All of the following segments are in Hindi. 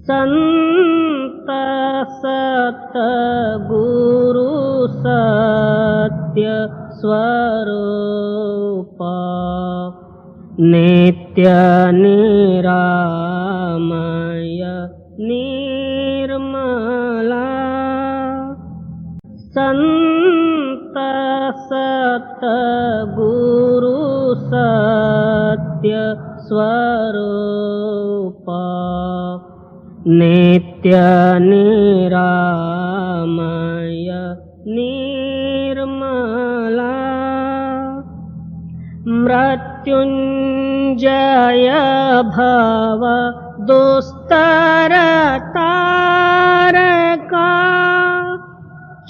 संत सतगुरु सत्य स्वरूप नित्य निरामय निर्मला संत सतगुरु सत्य स्वरूप नित्य निरामय निर्मला मृत्युंजय भव दुस्तर तारका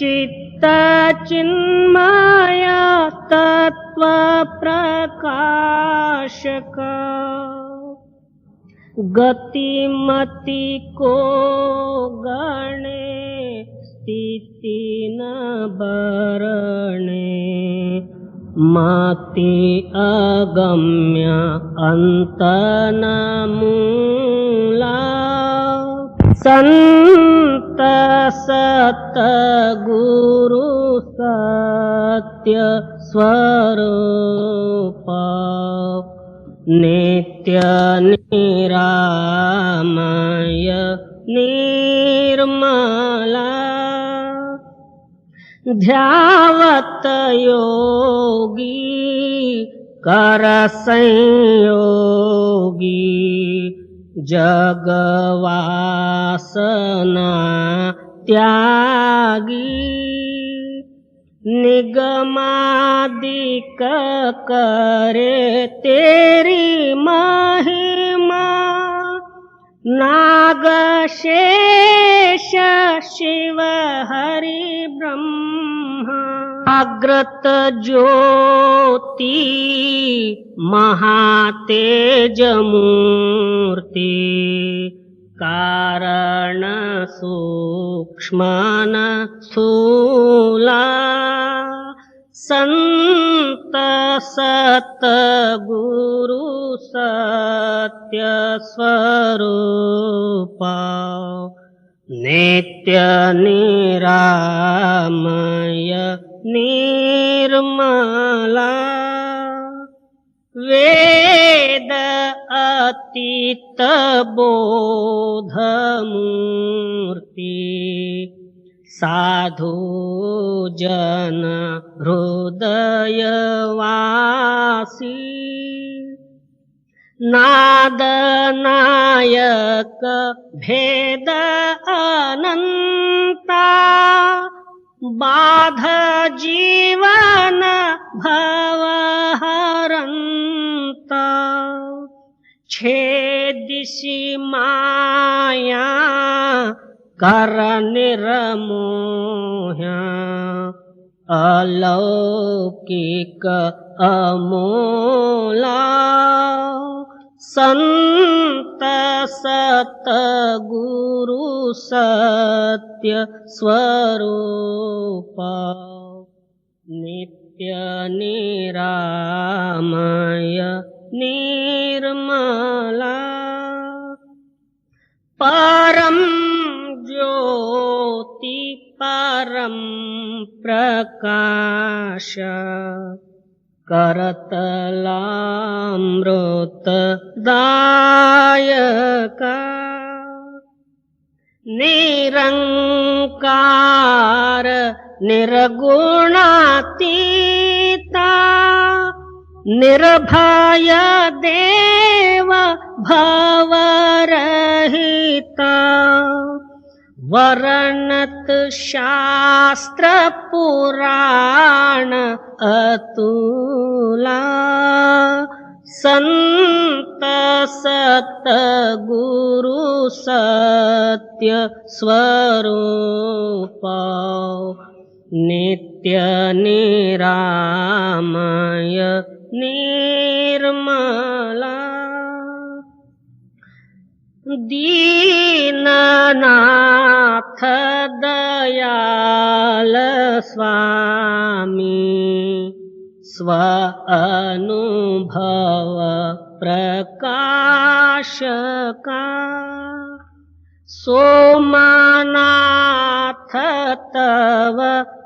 चित्त चिन्मय तत्व प्रकाशका गतिमति को गणे स्थिति न बरणे मति अगम्य अंत न मूला संत सतगुरु सत्य स्वरूप नित्य निरामय निर्मला ध्यावत योगी कर संयोगी जगवासना त्यागी निगमादिक करे तेरी महिमा नाग शेष शिव हरि ब्रह्मा अग्रत ज्योति महातेज मूर्ति कारण सूक्ष्म स्थूला संत सतगुरु सत्य स्वरूप नित्य निरामय निर्मला वेद अतीत बोध मूर्ति साधु जन हृदय वासी नाद नायक भेद अनंता बाध जीवन भव हरंता छेदिसि माया कर निर्मोह्या अलौकिक अमोला संत सतगुरु सत्य स्वरूप नित्य निरामय निर्मला परम ज्योति परम प्रकाश करतलामृत दायका निरंकार निर्गुणातीता निर्भय देव भवरहिता वर्णत शास्त्र पुराण अतुला संत सतगुरु सत्य स्वरूप नित्य निरामय निर्मला दीननाथ दयाल स्वामी स्व अनुभव प्रकाश का सोमनाथ तव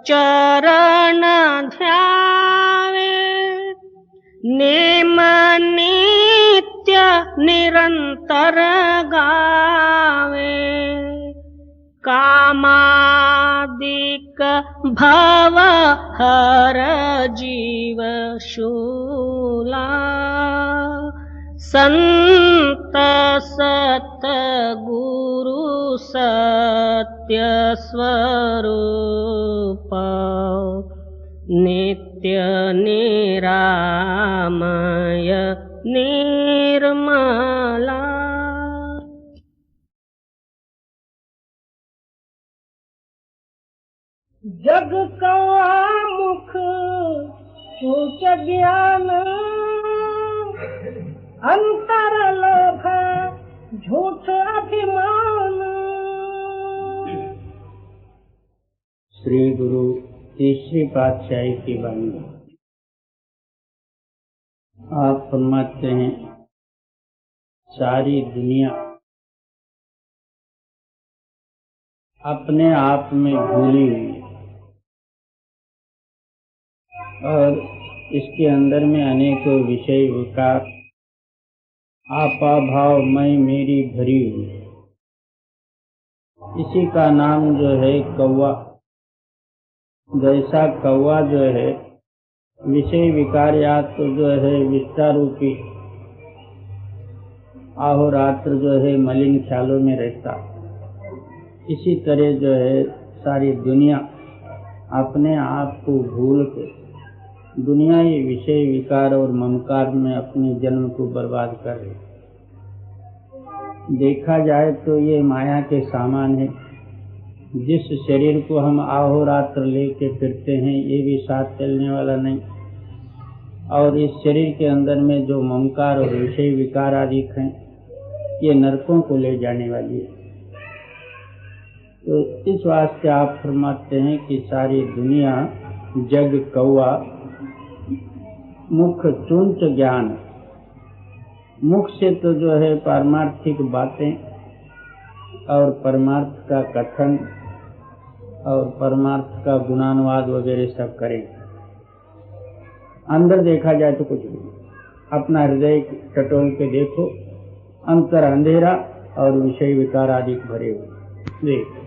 चरण ध्यावे नेम नित्य निरंतर गावे कामादिक भव हर जीव शूला संत सत गुरु सत्य स्वरूप नित्य निरामय निर्मला। जग कौआ मुख ऊंच ज्ञान अंतर लोभ झूठ अभिमान। श्री गुरु तीसरी पातशाही की वाणी। आप फरमाते हैं सारी दुनिया अपने आप में भूली हुई है और इसके अंदर में अनेकों विषय विकार आपा भाव मैं मेरी भरी हुई है। इसी का नाम जो है कौवा। जैसा कौवा जो है विषय विकार या तो जो है विष्टा रूपी अहोरात्र जो है मलिन ख्यालों में रहता, इसी तरह जो है सारी दुनिया अपने आप को भूल के दुनियाई विषय विकार और ममकार में अपने जन्म को बर्बाद कर रहे। देखा जाए तो ये माया के सामान है। जिस शरीर को हम अहोरात्र लेके फिरते हैं ये भी साथ चलने वाला नहीं, और इस शरीर के अंदर में जो ममकार और विषय विकार आदि हैं ये नरकों को ले जाने वाली है। तो इस वास्ते आप फरमाते हैं कि सारी दुनिया जग कौआ मुख चुंच ज्ञान। मुख से तो जो है पारमार्थिक बातें और परमार्थ का कथन और परमार्थ का गुणानुवाद वगैरह सब करें। अंदर देखा जाए तो कुछ नहीं। अपना हृदय टटोल के देखो, अंतर अंधेरा और विषय विकार आदि भरे हुए। देखो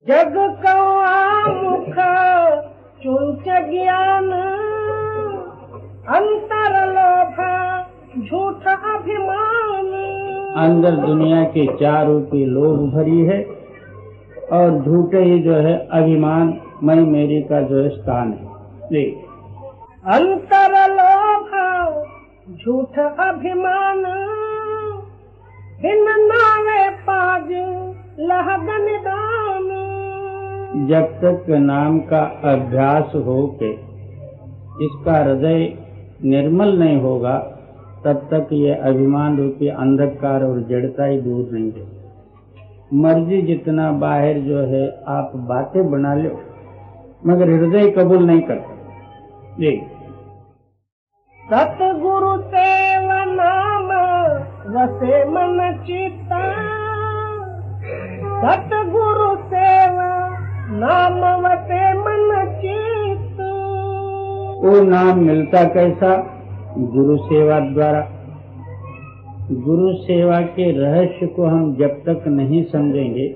जग कौआ मुख चुंच ज्ञान अंतर लोभ झूठ अभिमान। अंदर दुनिया के चार रूपी लोभ भरी है और झूठे ही जो है अभिमान मैं मेरी का जो है स्थान है। देख अंतर लोभ झूठ अभिमान बिन नावे पाज लहदन दान। जब तक नाम का अभ्यास हो के इसका हृदय निर्मल नहीं होगा तब तक ये अभिमान रूपी अंधकार और जड़ता ही दूर नहीं है। मर्जी जितना बाहर जो है आप बातें बना लो मगर हृदय कबूल नहीं करता। जी सतगुरु सेव नाम वसे मन चित्ता। सतगुरु सेव नाम वसे मन चित्त। वो नाम मिलता कैसा? गुरु सेवा द्वारा। गुरु सेवा के रहस्य को हम जब तक नहीं समझेंगे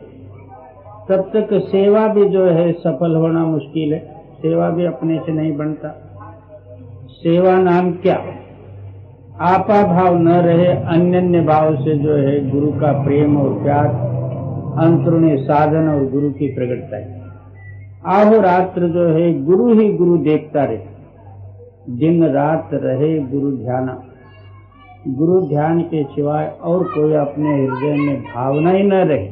तब तक सेवा भी जो है सफल होना मुश्किल है। सेवा भी अपने से नहीं बनता। सेवा नाम क्या? आपा भाव न रहे, अन्य भाव से जो है गुरु का प्रेम और प्यार अंतरुणी साधन और गुरु की प्रगटता है। अहोरात्र जो है गुरु ही गुरु देखता रहे, दिन रात रहे गुरु ध्याना। गुरु ध्यान के सिवाय और कोई अपने हृदय में भावना ही न रहे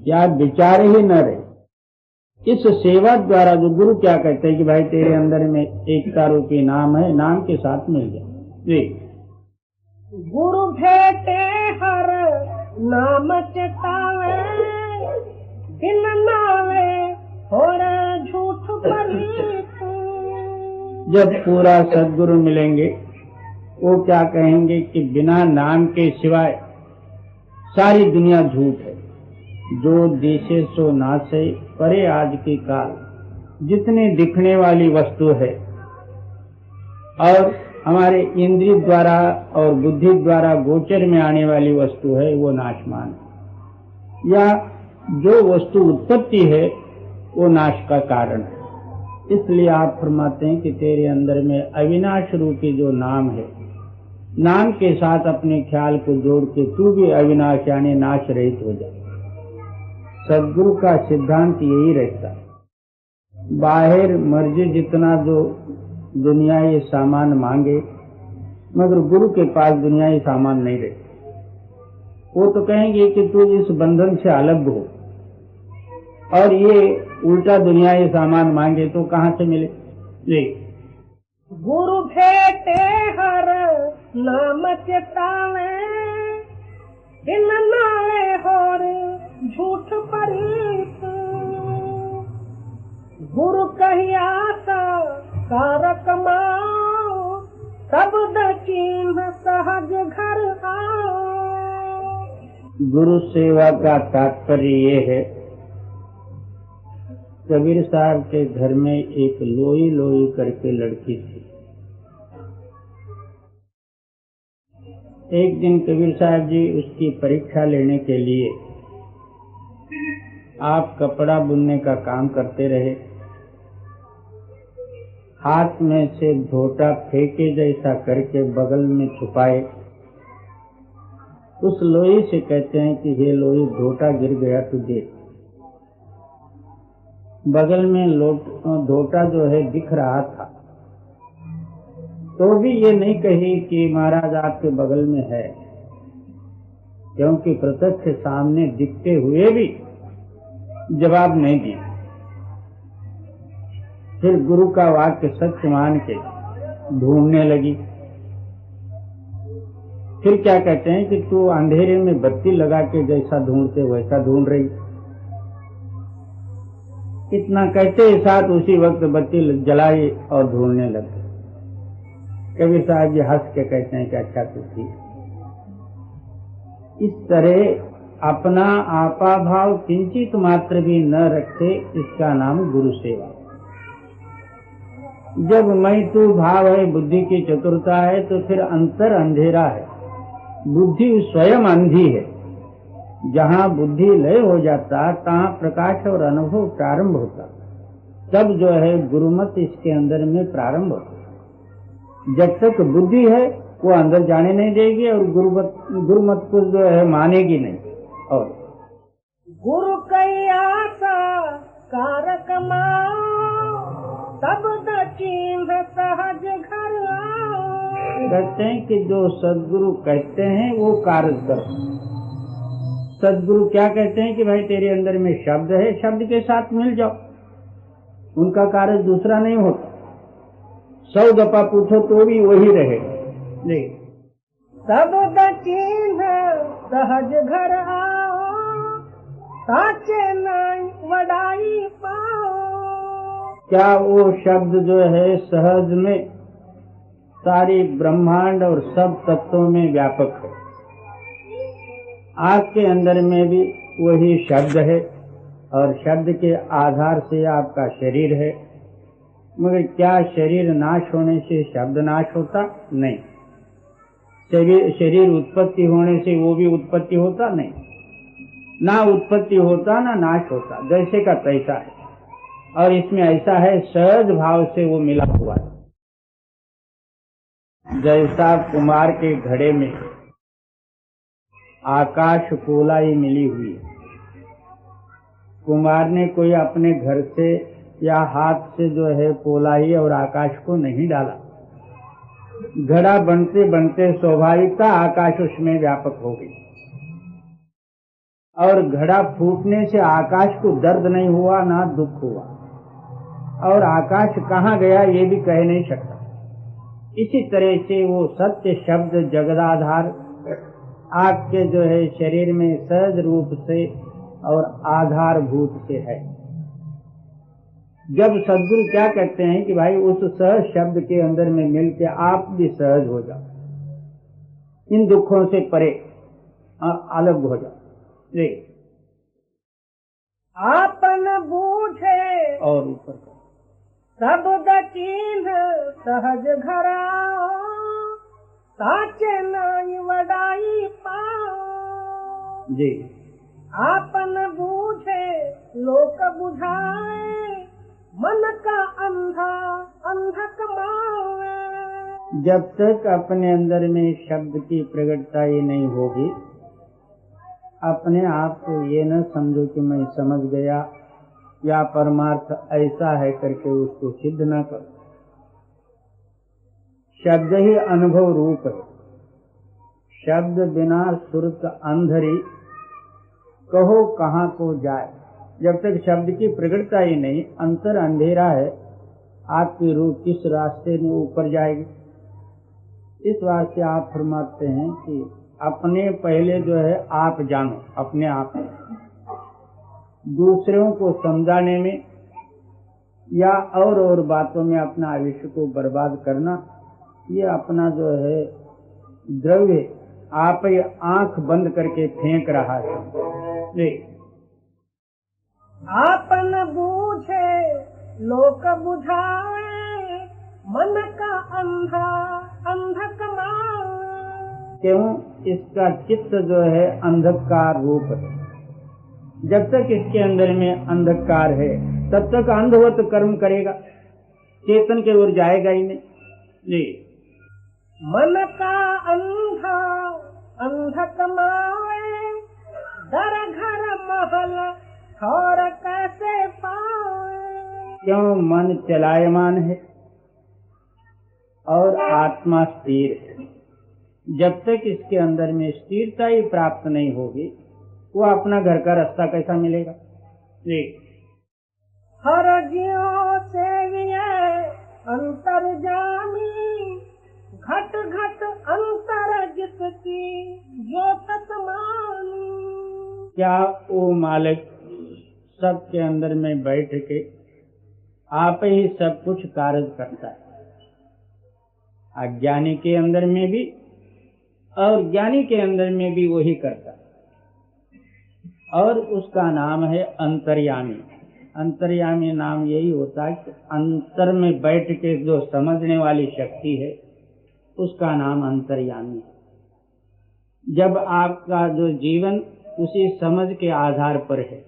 या विचार ही न रहे। इस सेवा द्वारा जो गुरु क्या कहते हैं कि भाई तेरे अंदर में एकता रूपी नाम है, नाम के साथ मिल जाए। गुरु भेटे हर नाम चितावे बिन नावे और झूठ पलीत। जब पूरा सद्गुरु मिलेंगे वो क्या कहेंगे कि बिना नाम के सिवाय सारी दुनिया झूठ है। जो दिशे सो नासे परे आज की काल। जितनी दिखने वाली वस्तु है और हमारे इंद्रिय द्वारा और बुद्धि द्वारा गोचर में आने वाली वस्तु है वो नाशमान है, या जो वस्तु उत्पत्ति है वो नाश का कारण है। इसलिए आप फरमाते हैं कि तेरे अंदर में अविनाश रूपी जो नाम है, नाम के साथ अपने ख्याल को जोड़ के तू भी अविनाश यानी नाश रहित हो जाए। सदगुरु का सिद्धांत यही रहता है। बाहर मर्जी जितना जो दुनियाई सामान मांगे, मगर गुरु के पास दुनियाई सामान नहीं रहते। वो तो कहेंगे कि तू इस बंधन से अलग हो, और ये उल्टा दुनियाई सामान मांगे तो कहाँ से मिले। जी गुरु भेटे हर नाम चेतावे, दिन नाले होर झूठ परीत। गुरु कहिया सा कारक माओ, शब्द चिन्ह सहज घर आओ। गुरु सेवा का तात्पर्य ये है, कबीर साहब के घर में एक लोई लोई करके लड़की थी। एक दिन कबीर साहब जी उसकी परीक्षा लेने के लिए आप कपड़ा बुनने का काम करते रहे। हाथ में से धोटा फेंके जैसा करके बगल में छुपाए। उस लोई से कहते हैं कि हे लोई, धोटा गिर गया तो देख। बगल में धोटा जो है दिख रहा था, तो भी ये नहीं कही कि महाराज आपके बगल में है, क्योंकि प्रत्यक्ष सामने दिखते हुए भी जवाब नहीं दिया। फिर गुरु का वाक्य सच मान के ढूंढने लगी। फिर क्या कहते हैं कि तू अंधेरे में बत्ती लगा के जैसा ढूंढते वैसा ढूंढ रही। इतना कहते ही साथ उसी वक्त बत्ती जलाई और ढूंढने लग गए। कबीर साहब जी हंस के कहते हैं कि अच्छा तो ठीक। इस तरह अपना आपा भाव किंचित मात्र भी न रखे, इसका नाम गुरु सेवा। जब मैं तू भाव है, बुद्धि की चतुरता है, तो फिर अंतर अंधेरा है, बुद्धि स्वयं अंधी है। जहाँ बुद्धि लय हो जाता तहाँ प्रकाश और अनुभव प्रारंभ होता। तब जो है गुरुमत इसके अंदर में प्रारंभ होता। जब तक बुद्धि है वो अंदर जाने नहीं देगी और गुरुमत को जो है मानेगी नहीं। और गुरु कैया सा कारक माओ, शब्द चिन्ह सहज घर आओ। कहते हैं कि जो सदगुरु कहते हैं वो कार्य करो। सदगुरु क्या कहते हैं कि भाई तेरे अंदर में शब्द है, शब्द के साथ मिल जाओ। उनका कार्य दूसरा नहीं होता। 100 दफा पूछो तो भी वही रहेगा। नहीं, शब्द चिन्ह सहज घर आओ, साचे नहीं वडाई पाओ। क्या वो शब्द जो है सहज में सारी ब्रह्मांड और सब तत्वों में व्यापक है। आपके अंदर में भी वही शब्द है और शब्द के आधार से आपका शरीर है। मगर क्या शरीर नाश होने से शब्द नाश होता? नहीं। शरीर उत्पत्ति होने से वो भी उत्पत्ति होता? नहीं। ना उत्पत्ति होता ना नाश होता, जैसे का तैसा है। और इसमें ऐसा है, सहज भाव से वो मिला हुआ है। जैसा कुमार के घड़े में आकाश कोलाई मिली हुई है। कुमार ने कोई अपने घर से या हाथ से जो है पोलाई और आकाश को नहीं डाला। घड़ा बनते बनते स्वाभाविकता आकाश उसमें व्यापक हो गई, और घड़ा फूटने से आकाश को दर्द नहीं हुआ ना दुख हुआ, और आकाश कहाँ गया ये भी कह नहीं सकता। इसी तरह से वो सत्य शब्द जगदाधार आपके जो है शरीर में सहज रूप से और आधारभूत से है। जब सदगुरु क्या कहते हैं कि भाई उस सहज शब्द के अंदर में मिल के आप भी सहज हो जाओ, इन दुखों से परे अलग हो जाओ। आपन बूझे और ऊपर का शब्द चिन्ह सहज घर आओ, साचे नाई वडाई पाओ। जी। आपन बूझे लोक बुझाए, मन का अंधा अंधक मावे। जब तक अपने अंदर में शब्द की प्रगटता ये नहीं होगी, अपने आप को ये न समझो कि मैं समझ गया या परमार्थ ऐसा है करके उसको सिद्ध न करो। शब्द ही अनुभव रूप है। शब्द बिना सुरत अंधरी, कहो कहाँ को जाए। जब तक शब्द की प्रगटता ही नहीं, अंतर अंधेरा है, आपकी रूह किस रास्ते में ऊपर जाएगी। इस वास्ते आप फरमाते हैं कि अपने पहले जो है आप जानो, अपने आप दूसरों को समझाने में या और बातों में अपना आयुष्य को बर्बाद करना, ये अपना जो है द्रव्य आप ही आंख बंद करके फेंक रहा है। आपन बूझे लोक बुझाए, मन का अंधा अंधक मावे। क्यों? इसका चित्त जो है अंधकार रूप है। जब तक इसके अंदर में अंधकार है तब तक अंधवत कर्म करेगा, चेतन के ओर जाएगा ही नहीं। जी। मन का अंधा अंधक मावे, दर घर महल और कैसे पावे। क्यों? मन चलायमान है और आत्मा स्थिर है। जब तक इसके अंदर में स्थिरता ही प्राप्त नहीं होगी, वो अपना घर का रास्ता कैसा मिलेगा। जी। हर ज्यों से अंतर जामी, घट घट अंतर जिसकी ज्योत समानी। क्या वो मालिक सबके अंदर में बैठ के आप ही सब कुछ कार्य करता है, अज्ञानी के अंदर में भी और ज्ञानी के अंदर में भी वही करता है, और उसका नाम है अंतर्यामी। अंतर्यामी नाम यही होता है कि अंतर में बैठ के जो समझने वाली शक्ति है उसका नाम अंतर्यामी है। जब आपका जो जीवन उसी समझ के आधार पर है,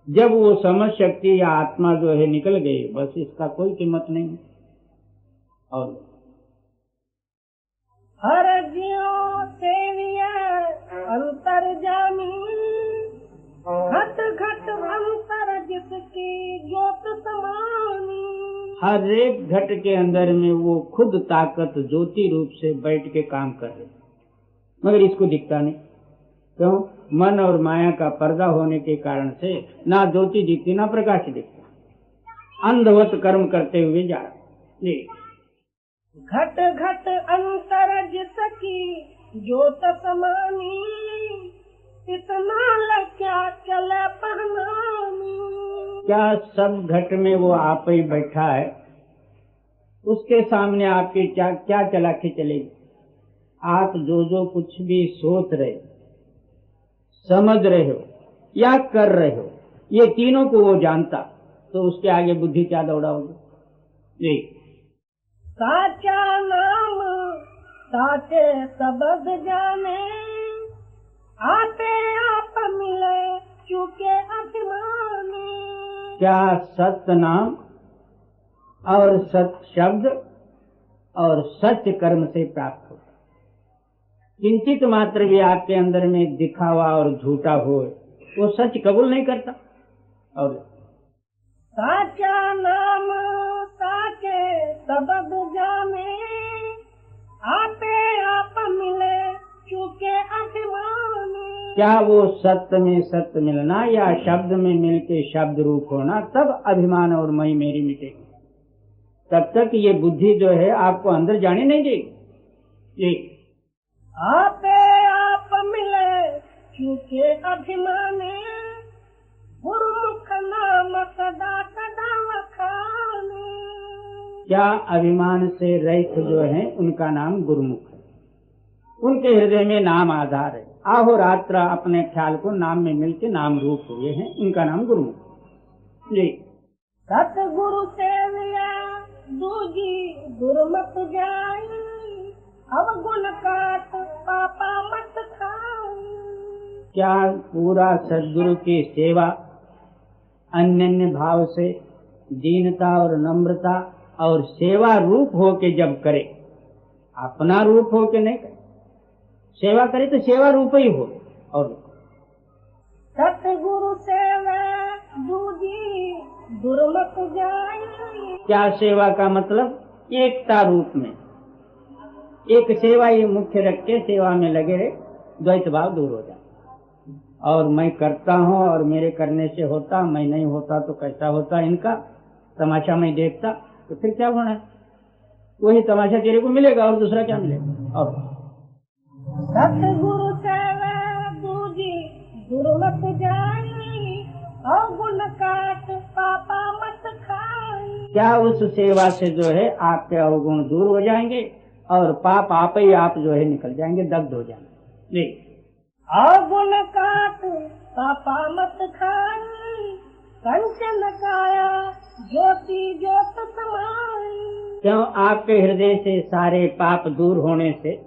जब वो समझ शक्ति या आत्मा जो है निकल गई, बस इसका कोई कीमत नहीं। और हर ज्यों से अंतर जामी, घट घट अंतर जिसकी ज्योत समानी। हर एक घट के अंदर में वो खुद ताकत ज्योति रूप से बैठ के काम कर रहे, मगर इसको दिखता नहीं। क्यों? मन और माया का पर्दा होने के कारण से ना ज्योति दिखती ना प्रकाश दिखता, अंधवत कर्म करते हुए जा रहा। घट घट अंतर जिसकी ज्योत समानी, इतना क्या चले पहनानी। क्या सब घट में वो आप ही बैठा है, उसके सामने आपकी क्या चला के चलेगी। आप जो कुछ भी सोच रहे, समझ रहे हो या कर रहे हो, ये तीनों को वो जानता, तो उसके आगे बुद्धि क्या दौड़ाओगे। जी। साचा नाम साचे शब्द जाने, आते आप मिले चुके अभिमानी। क्या सत्य नाम और सत्य शब्द और सत्य कर्म से प्राप्त होता। किंचित मात्र भी आपके अंदर में दिखावा और झूठा हो, वो सच कबूल नहीं करता। और साचा नाम साचे शब्द जाने, आते आप मिले चुके अभिमानी। क्या वो सत्य में सत्य मिलना या शब्द में मिलके शब्द रूप होना, तब अभिमान और मैं मेरी मिटेगी। तब तक ये बुद्धि जो है आपको अंदर जाने नहीं देगी। ये आपे आप मिले चुके अभिमानी, गुरुमुख नाम सदा सदा वखानी। क्या अभिमान से रहित जो है उनका नाम गुरुमुख है, उनके हृदय में नाम आधार है। अहोरात्र अपने ख्याल को नाम में मिलके नाम रूप हुए हैं, इनका नाम गुरुमुख जी। सतगुरु सेविया दूजी दुर्मत जाई, अवगुण काट पापा मत खाई। क्या पूरा सद्गुरु की सेवा अन्य भाव से दीनता और नम्रता और सेवा रूप हो के जब करे, अपना रूप हो के नहीं करे, सेवा करे तो सेवा रूप ही हो। और सतगुरु सेवा दूजी दुर्मत जाई। क्या सेवा का मतलब एकता रूप में, एक सेवा ही मुख्य रख के सेवा में लगे रहे, द्वैत भाव दूर हो जाए। और मैं करता हूँ और मेरे करने से होता, मैं नहीं होता तो कैसा होता, इनका तमाशा मैं देखता तो फिर क्या होना है, वही तमाशा तेरे को मिलेगा और दूसरा क्या मिलेगा। और सतगुरु सेवा दूजी दुर्मत जाई, अवगुण काट पापा मत खाई। क्या उस सेवा से जो है आपके अवगुण दूर हो जाएंगे और पाप आप ही आप जो है निकल जाएंगे, दग्ध हो जाएंगे। नहीं, अवगुण काट पापा मत खाई, कंचन काया ज्योति ज्योत समाई। क्यों? आपके हृदय से सारे पाप दूर होने से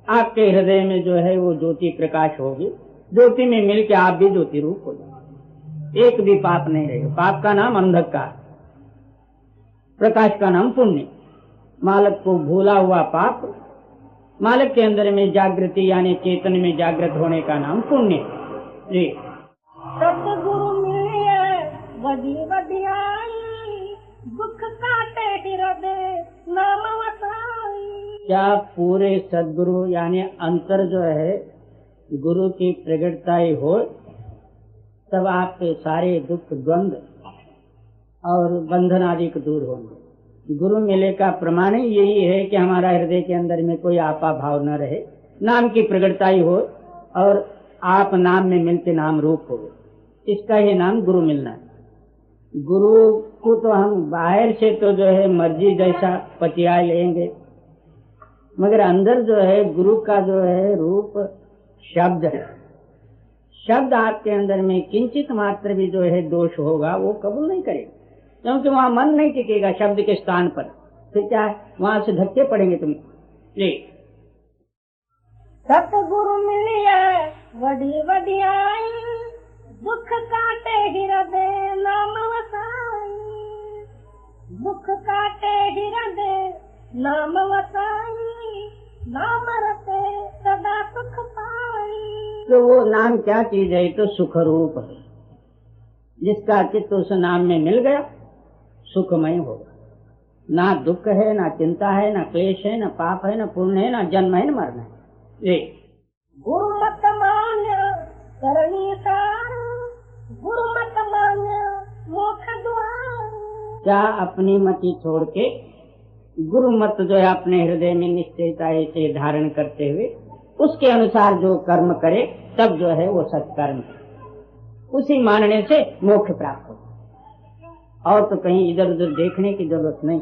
आपके हृदय में जो है वो ज्योति प्रकाश होगी, ज्योति में मिलकर आप भी ज्योति रूप हो जाएंगे, एक भी पाप नहीं रहेगा। पाप का नाम अंधकार, प्रकाश का नाम पुण्य। मालक को भूला हुआ पाप, मालक के अंदर में जागृति यानी चेतन में जागृत होने का नाम पुण्य। जी, सतगुरु मिलिए वडी वडियाई, दुख काटे हृदय नाम वसाई। क्या पूरे सद्गुरु यानी अंतर जो है गुरु की प्रगटता ही हो, तब आपके सारे दुख द्वंद और बंधन आदि को दूर होंगे। गुरु मिले का प्रमाण ही यही है कि हमारा हृदय के अंदर में कोई आपा भाव न रहे, नाम की प्रगटता ही हो और आप नाम में मिलके नाम रूप हो, इसका ही नाम गुरु मिलना है। गुरु को तो हम बाहर से तो जो है मर्जी जैसा पतिया लेंगे, मगर अंदर जो है गुरु का जो है रूप शब्द है। शब्द आपके अंदर में किंचित मात्र भी जो है दोष होगा वो कबूल नहीं करेगा, क्योंकि वहाँ मन नहीं टिकेगा शब्द के स्थान पर। फिर क्या है, वहाँ से धक्के पड़ेंगे तुमको। जी, सतगुरु मिलिए वडी वडियाई, दुख काटे हृदय नाम वसाई। दुख काटे हृदय नाम वसाई, नाम रते सदा सुख पाई। तो वो नाम क्या चीज है? तो सुख रूप है। जिसका चित्त उस नाम में मिल गया सुखमय होगा। ना दुख है, ना चिंता है, ना क्लेश है, ना पाप है, ना पुण्य है, ना जन्म है, ना मरण है। ये गुरु मत मान्य करनी सार, गुरु मत मान्य मोक्ष द्वार। क्या अपनी मति छोड़ के गुरु मत जो है अपने हृदय में निश्चयता से धारण करते हुए उसके अनुसार जो कर्म करे तब जो है वो सत्कर्म है, उसी मानने से मोक्ष प्राप्त हो। और तो कहीं इधर उधर देखने की जरूरत नहीं।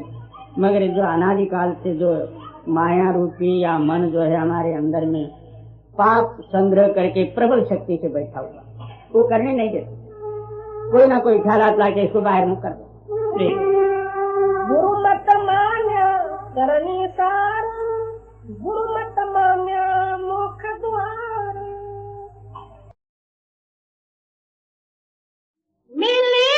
मगर जो अनादिकाल से जो माया रूपी या मन जो है हमारे अंदर में पाप संग्रह करके प्रबल शक्ति से बैठा हुआ, वो करने नहीं देते। कोई ना कोई ख्याल लाके इसको बाहर मुँह कर दो। गुरु मत मान्य करनी सार, गुरु मत मान्य मोक्ष द्वार। मिली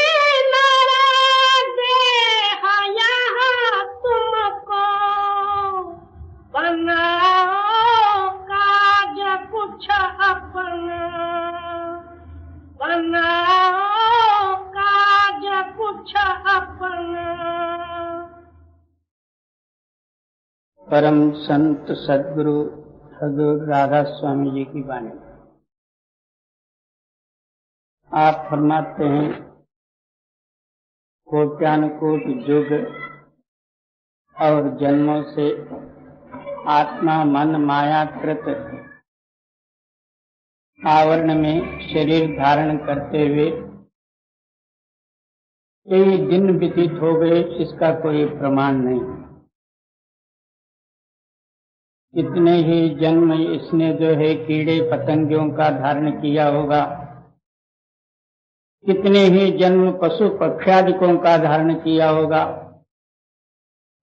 बनाओ काज कुछ अपना, बनाओ काज कुछ अपना। परम संत सद्गुरु सद्गुरु राधा स्वामी जी की वाणी। आप फरमाते हैं, कोट्यानुकोट युग और जन्मों से आत्मा मन मायाकृत आवरण में शरीर धारण करते हुए कई दिन व्यतीत हो गए, इसका कोई प्रमाण नहीं। कितने ही जन्म इसने जो है कीड़े पतंगियों का धारण किया होगा, कितने ही जन्म पशु पक्षादिकों का धारण किया होगा,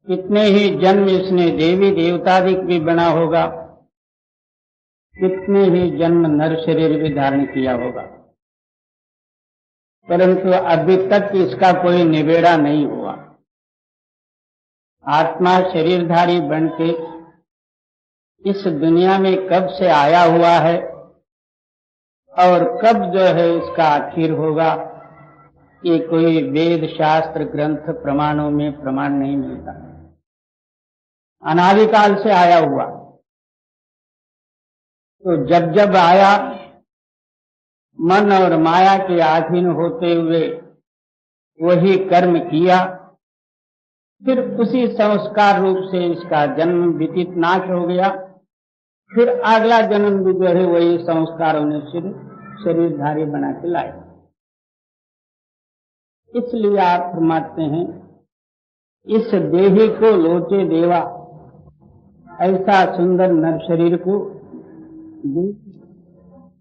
कितने ही जन्म इसने देवी देवतादिक भी बना होगा, कितने ही जन्म नर शरीर भी धारण किया होगा, परंतु अभी तक इसका कोई निबेड़ा नहीं हुआ। आत्मा शरीरधारी बनके इस दुनिया में कब से आया हुआ है और कब जो है इसका आखिर होगा, ये कोई वेद शास्त्र ग्रंथ प्रमाणों में प्रमाण नहीं मिलता। अनादिकाल से आया हुआ, तो जब जब आया मन और माया के अधीन होते हुए वही कर्म किया, फिर उसी संस्कार रूप से इसका जन्म व्यतीत नाश हो गया, फिर अगला जन्म भी जो है वही संस्कारों ने शरीरधारी बना के लाए। इसलिए आप फरमाते हैं इस देही को लोचे देवा, ऐसा सुंदर नर शरीर को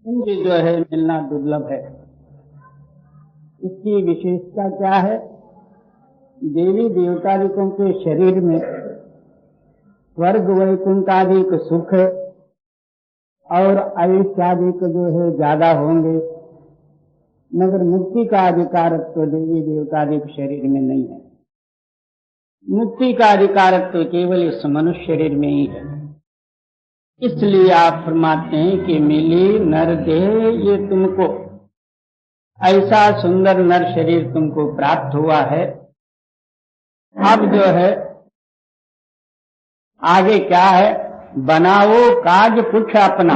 जो है मिलना दुर्लभ है। इसकी विशेषता क्या है? देवी देवतादिकों के शरीर में स्वर्ग वैकुंठादिक सुख और आयुष्यादिक जो है ज्यादा होंगे, मगर मुक्ति का अधिकारत्व तो देवी देवतादिक शरीर में नहीं है। मुक्ति का अधिकारत्व तो केवल इस मनुष्य शरीर में ही है। इसलिए आप फरमाते हैं कि मिली नर देह ये तुमको, ऐसा सुंदर नर शरीर तुमको प्राप्त हुआ है। अब जो है आगे क्या है? बनाओ काज कुछ अपना।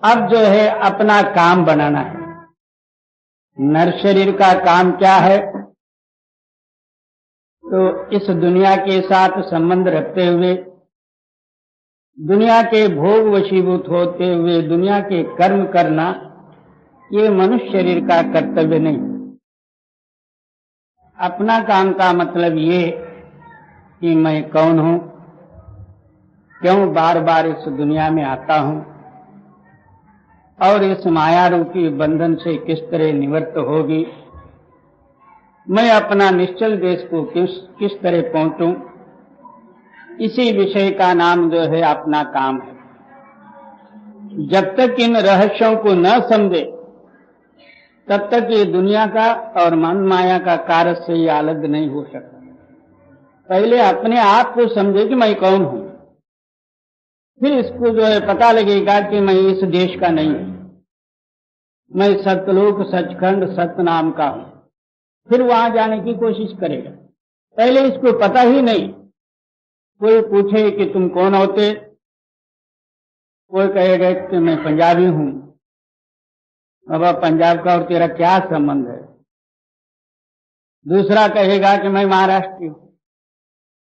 अब जो है अपना काम बनाना है। नर शरीर का काम क्या है? तो इस दुनिया के साथ संबंध रखते हुए, दुनिया के भोग वशीभूत होते हुए दुनिया के कर्म करना, ये मनुष्य शरीर का कर्तव्य नहीं। अपना काम का मतलब ये कि मैं कौन हूं, क्यों बार बार इस दुनिया में आता हूं और इस माया रूपी बंधन से किस तरह निवृत्त होगी, मैं अपना निश्चल देश को किस तरह पहुंचूं, इसी विषय का नाम जो है अपना काम है। जब तक इन रहस्यों को न समझे तब तक ये दुनिया का और मन माया का कार्य से ये अलग नहीं हो सकता। पहले अपने आप को समझे कि मैं कौन हूं, फिर इसको जो है पता लगेगा कि मैं इस देश का नहीं हूं, मैं सतलोक सचखंड सत्य नाम का हूं। फिर वहां जाने की कोशिश करेगा। पहले इसको पता ही नहीं। कोई पूछे कि तुम कौन होते, कोई कहेगा कि मैं पंजाबी हूं। बाबा पंजाब का और तेरा क्या संबंध है? दूसरा कहेगा कि मैं महाराष्ट्री हूं,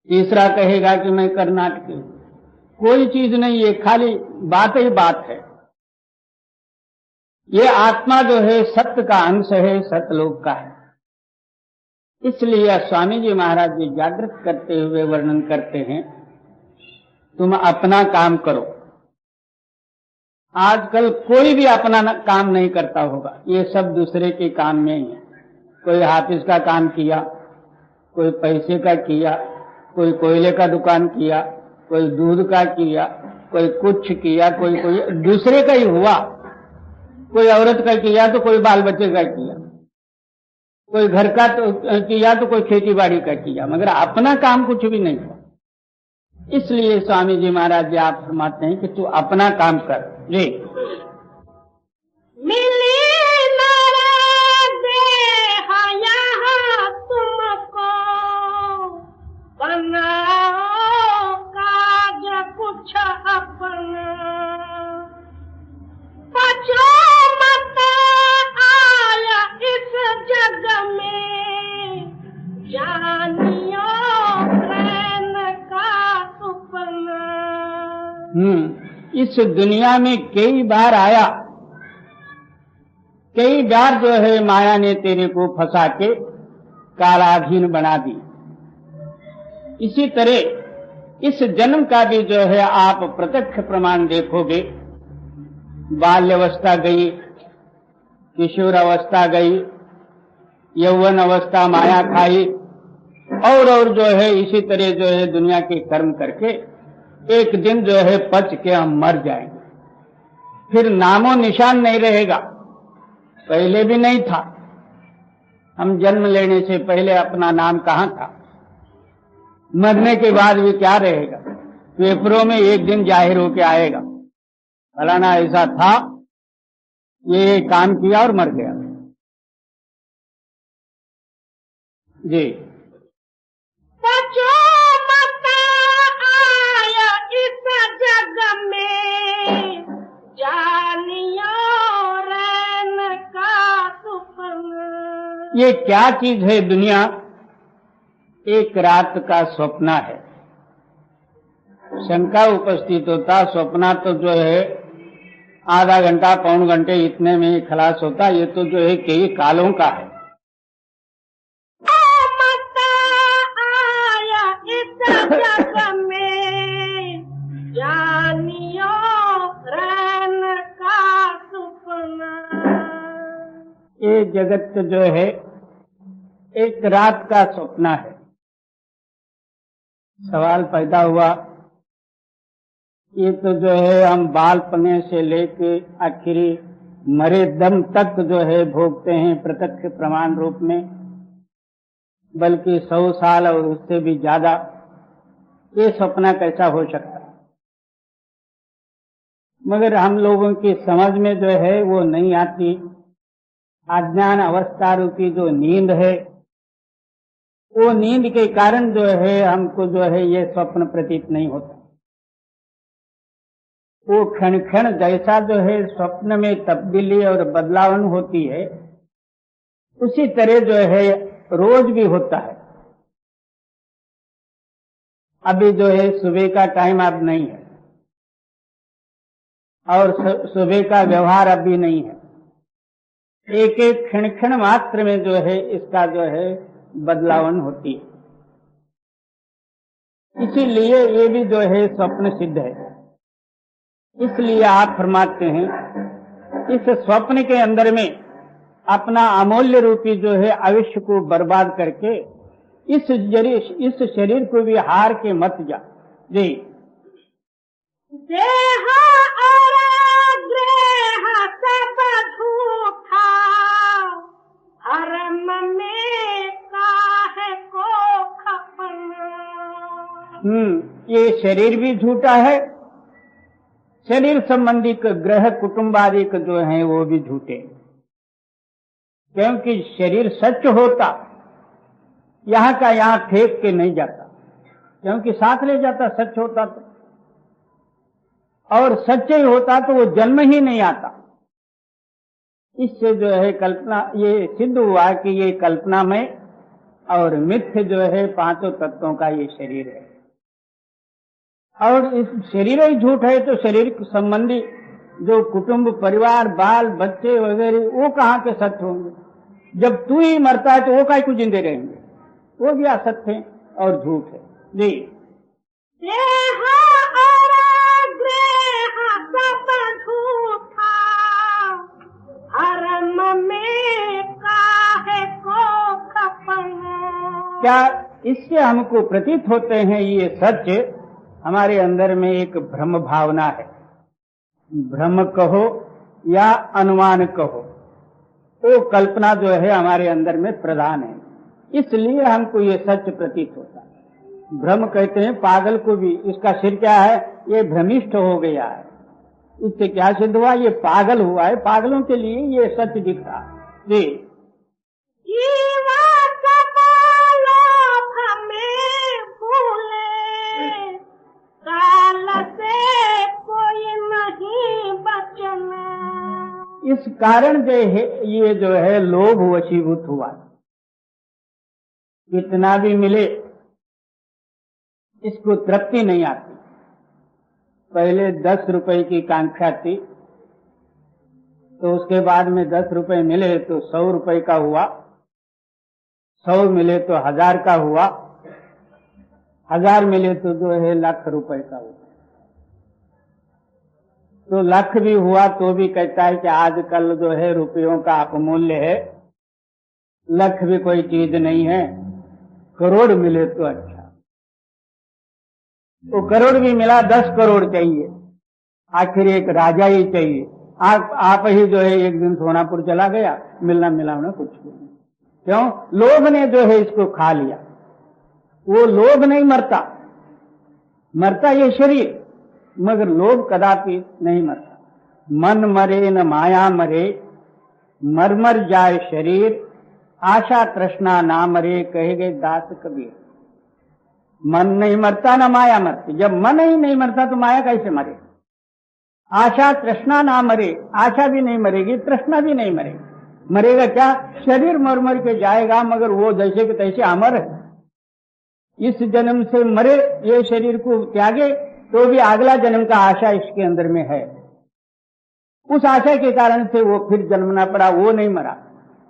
तीसरा कहेगा कि मैं कर्नाटकी हूं। कोई चीज नहीं, ये खाली बात ही बात है। ये आत्मा जो है सत्य का अंश है, सतलोक का है। इसलिए स्वामी जी महाराज जी जागृत करते हुए वर्णन करते हैं, तुम अपना काम करो। आजकल कोई भी अपना काम नहीं करता होगा, ये सब दूसरे के काम में ही है। कोई हाफिज का काम किया, कोई पैसे का किया, कोई कोयले का दुकान किया, कोई दूध का किया, कोई कुछ किया, कोई दूसरे का ही हुआ। कोई औरत का किया तो कोई बाल बच्चे का किया, कोई घर का तो किया तो कोई खेती बाड़ी का किया, मगर अपना काम कुछ भी नहीं हुआ। इसलिए स्वामी जी महाराज जी आप फरमाते हैं कि तू अपना काम कर ले। मिली नर देह यहाँ तुमको, बनाओ काज कुछ अपना। बचो मत आया इस जग में, जानियो प्रेम का सुपना। इस दुनिया में कई बार आया, कई बार जो है माया ने तेरे को फंसा के कालाधीन बना दी। इसी तरह इस जन्म का भी जो है आप प्रत्यक्ष प्रमाण देखोगे। बाल्यावस्था गई, किशोर अवस्था गई, यौवन अवस्था माया खाई, और जो है इसी तरह जो है दुनिया के कर्म करके एक दिन जो है पच के हम मर जाएंगे। फिर नामो निशान नहीं रहेगा, पहले भी नहीं था। हम जन्म लेने से पहले अपना नाम कहाँ था, मरने के बाद भी क्या रहेगा, पेपरों में एक दिन जाहिर होके आएगा, फलाना ऐसा था, ये काम किया और मर गया। जी जो मत आया इस जग में, जानियो रैन का सुपन। ये क्या चीज है दुनिया? एक रात का स्वप्न है। शंका उपस्थित होता, स्वप्न तो जो है आधा घंटा पौन घंटे इतने में ही खलास होता, ये तो जो है कई कालों का है। जग में जानियो रैन का सुपना। ये जगत जो है एक रात का स्वप्न है। सवाल पैदा हुआ, ये तो जो है हम बालपने से लेके आखिरी मरे दम तक जो है भोगते हैं प्रत्यक्ष प्रमाण रूप में, बल्कि 100 साल और उससे भी ज्यादा। ये सपना कैसा हो सकता है? मगर हम लोगों की समझ में जो है वो नहीं आती। अज्ञान अवस्था रूपी जो नींद है, वो नींद के कारण जो है हमको जो है ये स्वप्न प्रतीत नहीं होता। वो क्षण क्षण जैसा जो है स्वप्न में तब्दीली और बदलावन होती है, उसी तरह जो है रोज भी होता है। अभी जो है सुबह का टाइम अब नहीं है, और सुबह का व्यवहार अभी नहीं है। एक एक क्षण क्षण मात्र में जो है इसका जो है बदलावन होती है। इसीलिए ये भी जो है स्वप्न सिद्ध है। इसलिए आप फरमाते हैं इस स्वप्न के अंदर में अपना अमूल्य रूपी जो है आयुष्य को बर्बाद करके इस शरीर को भी हार के मत जा। जी देहा और ग्रह सब झूठा, हरम में काहे को खपना। ये शरीर भी झूठा है, शरीर संबंधी ग्रह कुटुंबादिक जो है वो भी झूठे। क्योंकि शरीर सच होता यहाँ का यहाँ फेंक के नहीं जाता, क्योंकि साथ ले जाता सच होता तो, और सच्चे ही होता तो वो जन्म ही नहीं आता। इससे जो है कल्पना ये सिद्ध हुआ कि ये कल्पना में और मिथ्य जो है पांचों तत्वों का ये शरीर है। और इस शरीर ही झूठ है तो शरीर संबंधी जो कुटुंब परिवार बाल बच्चे वगैरह वो कहाँ के सत्य होंगे? जब तू ही मरता है तो वो काहे को जिंदे रहेंगे? वो भी असत्य है और झूठ है। जी देहा और ग्रह सब झूठा, हरम में काहे को खपना। क्या इससे हमको प्रतीत होते हैं ये सत्य? हमारे अंदर में एक भ्रम भावना है। भ्रम कहो या अनुमान कहो, वो कल्पना जो है हमारे अंदर में प्रधान है, इसलिए हमको ये सत्य प्रतीत होता है। भ्रम कहते हैं पागल को भी, इसका सिर क्या है? ये भ्रमिष्ठ हो गया है। इससे क्या सिद्ध हुआ? ये पागल हुआ है। पागलों के लिए ये सत्य दिखता है। जी इस कारण जो है ये जो है लोभ वशीभूत हुआ। कितना भी मिले इसको तृप्ति नहीं आती। पहले 10 रुपए की कांक्षा थी, तो उसके बाद में 10 रुपए मिले तो 100 रुपए का हुआ, 100 मिले तो 1000 का हुआ, 1000 मिले तो जो है लाख रुपए का होता है। तो लाख भी हुआ तो भी कहता है कि आजकल जो है रुपयों का अपमूल्य है, लाख भी कोई चीज नहीं है, करोड़ मिले तो अच्छा। तो करोड़ भी मिला, 10 करोड़ चाहिए, आखिर एक राजा ही चाहिए। आप ही जो है एक दिन सोनापुर चला गया, मिलना मिलाना कुछ नहीं। क्यों? लोभ ने जो है इसको खा लिया। वो लोभ नहीं मरता, मरता ये शरीर, मगर लोभ कदापि नहीं मरता। मन मरे न माया मरे, मर मर जाए शरीर, आशा तृष्णा ना मरे, कहे गए दास कबीर। मन नहीं मरता ना माया मरती। जब मन ही नहीं मरता तो माया कैसे मरे? आशा तृष्णा ना मरे, आशा भी नहीं मरेगी, तृष्णा भी नहीं मरेगी। मरेगा क्या? शरीर मर मर के जाएगा, मगर वो जैसे कि तैसे अमर है। इस जन्म से मरे, ये शरीर को त्यागे, तो भी अगला जन्म का आशा इसके अंदर में है। उस आशा के कारण से वो फिर जन्मना पड़ा, वो नहीं मरा।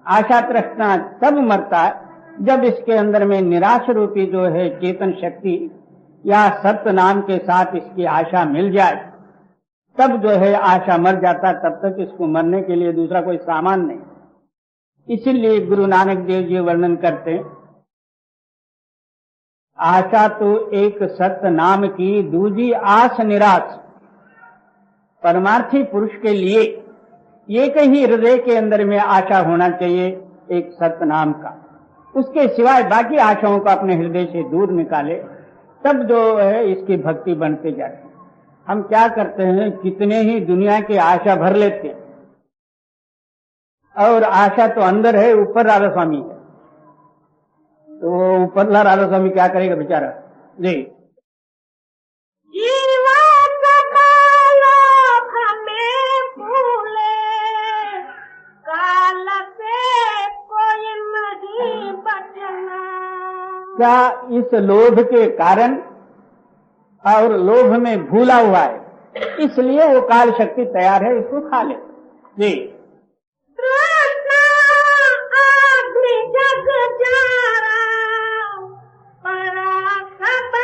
आशा तृष्णा तब मरता है जब इसके अंदर में निराश रूपी जो है चेतन शक्ति या सत्य नाम के साथ इसकी आशा मिल जाए, तब जो है आशा मर जाता। तब तक इसको मरने के लिए दूसरा कोई सामान नहीं। इसीलिए गुरु नानक देव जी वर्णन करते हैं, आशा तो एक सत्य नाम की, दूजी आस निराश। परमार्थी पुरुष के लिए एक ही हृदय के अंदर में आशा होना चाहिए, एक सत्य नाम का। उसके सिवाय बाकी आशाओं को अपने हृदय से दूर निकाले, तब जो है इसकी भक्ति बनते जाती है। हम क्या करते हैं, कितने ही दुनिया की आशा भर लेते हैं, और आशा तो अंदर है, ऊपर राधा स्वामी है। तो ऊपरला राधा स्वामी क्या करेगा बेचारा जी? जीवन कालो हमें भूले, काल से कोई नहीं बचना। क्या इस लोभ के कारण और लोभ में भूला हुआ है, इसलिए वो काल शक्ति तैयार है, इसको खा ले जी। तृष्णा अग्नि जग जारा, परासत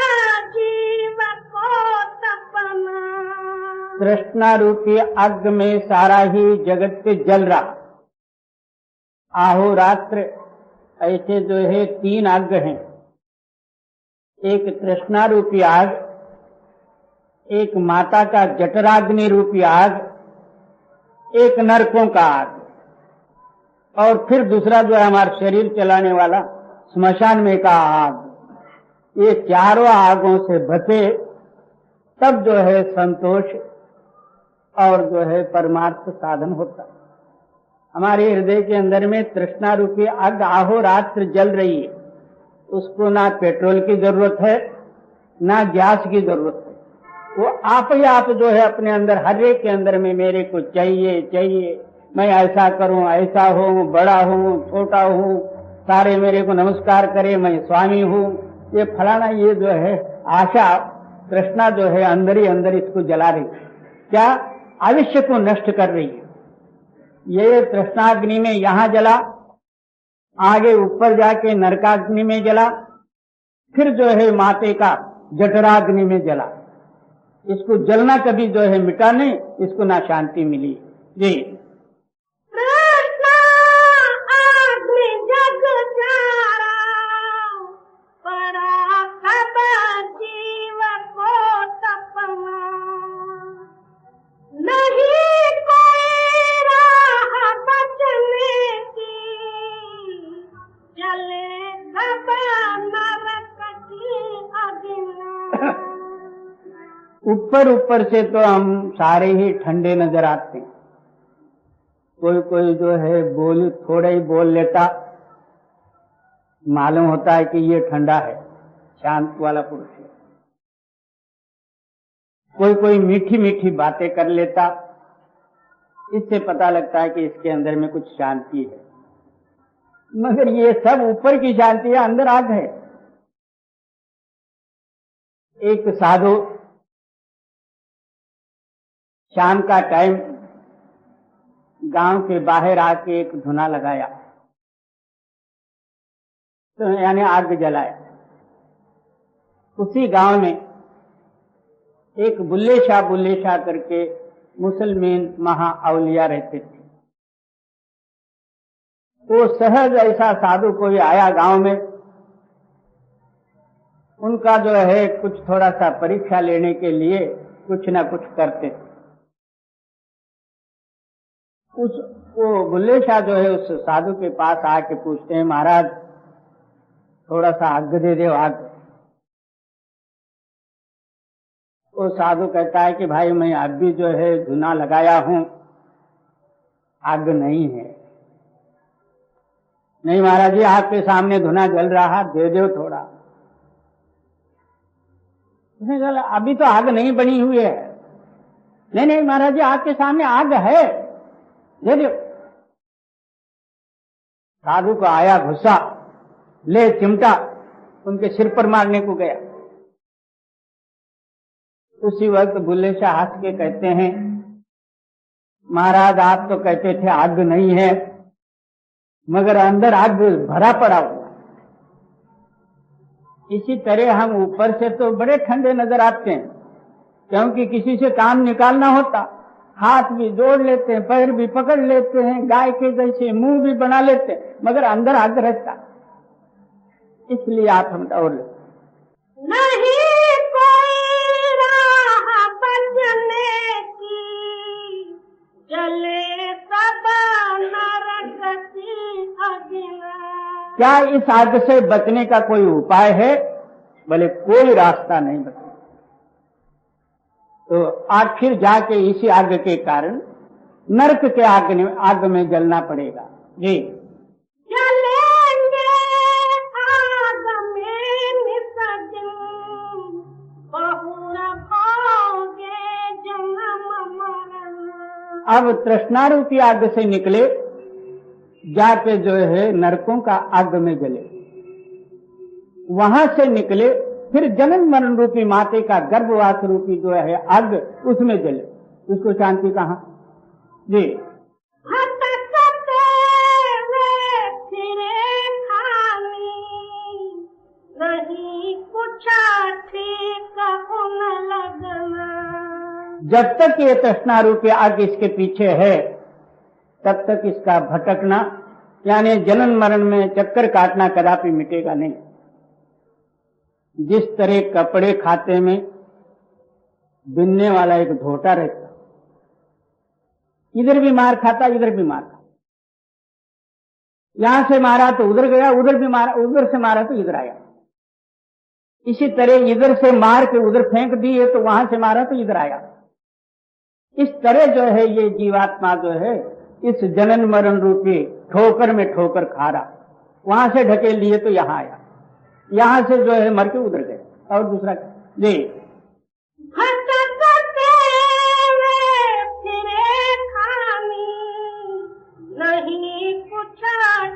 जीव को तपना। तृष्णा रूपी आग में सारा ही जगत पे जल रहा। आहोरात्र ऐसे जो है 3 आग हैं। एक तृष्णा रूपी आग, एक माता का जठराग्नि रूपी आग, एक नरकों का आग, और फिर दूसरा जो है हमारा शरीर चलाने वाला स्मशान में का आग। ये चारों आगों से बचे, तब जो है संतोष और जो है परमार्थ साधन होता। हमारे हृदय के अंदर में तृष्णा रूपी आग आहोरात्र जल रही है। उसको ना पेट्रोल की जरूरत है, ना गैस की जरूरत है। वो आप ही आप जो है अपने अंदर, हर एक के अंदर में मेरे को चाहिए चाहिए, मैं ऐसा करूं, ऐसा हूं, बड़ा हूं, छोटा हूं, सारे मेरे को नमस्कार करे, मैं स्वामी हूं, ये फलाना, ये जो है आशा तृष्णा जो है अंदर ही अंदर इसको जला रही है। क्या? आयुष्य को नष्ट कर रही है। ये तृष्णाग्नि में यहां जला, आगे ऊपर जाके नरकाग्नि में जला, फिर जो है माते का जठराग्नि में जला। इसको जलना कभी जो है मिटा नहीं, इसको ना शांति मिली जी। तृष्णा अग्नि जग जारा, परासत जीव को तपना। नहीं कोई राह बचने की, चले सब नरक की अग्नि। ऊपर ऊपर से तो हम सारे ही ठंडे नजर आते हैं। कोई कोई जो है बोल थोड़ा ही बोल लेता, मालूम होता है कि ये ठंडा है, शांत वाला पुरुष है। कोई कोई मीठी मीठी बातें कर लेता, इससे पता लगता है कि इसके अंदर में कुछ शांति है। मगर ये सब ऊपर की शांति है, अंदर आग है। एक साधु शाम का टाइम गांव के बाहर आके एक धुना लगाया, तो यानी आग जलाया। उसी गांव में एक बुल्ले शाह करके मुसलमान महाअौलिया रहते थे। वो सहज ऐसा साधु कोई आया गांव में, उनका जो है कुछ थोड़ा सा परीक्षा लेने के लिए कुछ ना कुछ करते थे। वो बुल्ले शाह जो है उस साधु के पास आके पूछते हैं, महाराज थोड़ा सा आग दे दो, आग। वो साधु कहता है कि भाई मैं अभी जो है धुना लगाया हूं, आग नहीं है। नहीं महाराज जी, आपके सामने धुना जल रहा, दे दो थोड़ा। उसने कहा अभी तो आग नहीं बनी हुई है। नहीं महाराज जी, आपके सामने आग है, दे दो। साधु को आया गुस्सा, ले चिमटा उनके सिर पर मारने को गया। उसी वक्त बुल्ले शाह हंस के कहते हैं, महाराज आप तो कहते थे आग नहीं है, मगर अंदर आग भरा पड़ा हुआ। इसी तरह हम ऊपर से तो बड़े ठंडे नजर आते हैं, क्योंकि किसी से काम निकालना होता, हाथ भी जोड़ लेते हैं, पैर भी पकड़ लेते हैं, गाय के जैसे मुंह भी बना लेते हैं, मगर अंदर आग रहता। इसलिए आप हम और नहीं कोई राह बचने की, जले सदा नरक की अग्नि। क्या इस आग से बचने का कोई उपाय है? बोले कोई रास्ता नहीं बचा। तो आखिर जाके इसी आग के कारण नरक के आग में जलना पड़ेगा। जी, जलेंगे आग में निसदिन, बहुरा भाओगे जन्म मरण। अब तृष्णा रूपी आग से निकले, जाके जो है नरकों का आग में जले, वहां से निकले फिर जन्म मरण रूपी माते का गर्भवास रूपी जो है आग, उसमें जले। उसको शांति कहाँ? जी, भटकते वे फिरे खानी, नहीं कुछ ठीक उन लगना। जब तक ये तृष्णा रूपी आग इसके पीछे है, तब तक इसका भटकना यानी जन्म मरण में चक्कर काटना कदापि मिटेगा नहीं। जिस तरह कपड़े खाते में बिनने वाला एक धोटा रहता, इधर भी मार खाता, इधर भी मार खाता, यहां से मारा तो उधर गया, उधर भी मारा, उधर से मारा तो इधर आया। इसी तरह इधर से मार के उधर फेंक दिए तो वहां से मारा तो इधर आया। इस तरह जो है ये जीवात्मा जो है इस जनन मरण रूपी ठोकर में ठोकर खा रहा, वहां से ढकेल लिए तो यहां आया, यहां से जो है मर के उधर गए। और दूसरा जी, भटकते वे फिरे खानी, नहीं कुछ